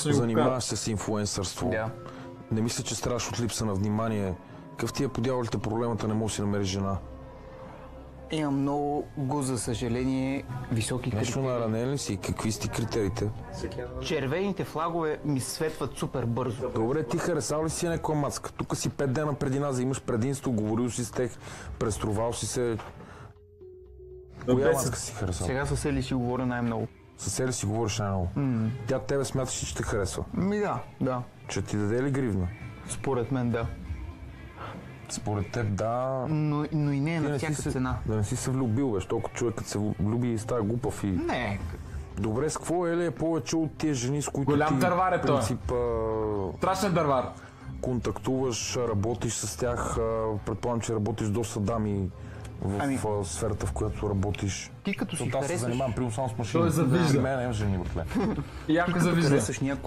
Занимаваш се с инфлуенсърство. Да. Не мисля, че страдаш от липса на внимание. Какъв ти е по дяволите проблемата, не можеш да си намериш жена? Имам много за съжаление, високи Нещо критерии. наранен ли си? Какви са ти критериите? Червените флагове ми светват супер бързо. Добре, ти харесал ли си някаква мацка? Тук си 5 дена преди нас, имаш предимство, говорил си с тех, преструвал си се. Коя мацка си харесал? Сега със Ели си говоря най-много. С Ели си говориш най-много. Тя тебе смяташ ли, че те харесва? Да. Че ти даде ли гривна? Според мен да. Според теб да. Но и не е Ти на не си всяка се- цена. Да не си се влюбил, бе, толкова човек като се влюби и става глупав и... Не. Добре, с какво Ели е повече от тия жени, с които Голям ти дървар е той. принцип Страшен дървар. контактуваш, работиш с тях, предполагам, че работиш доста дами в сферата, в която работиш. Ти като си Защото аз се харесваш, занимавам примерно само с машини. Той завижда. Мен не жени, бе. И ако ти като завижда. харесваш някой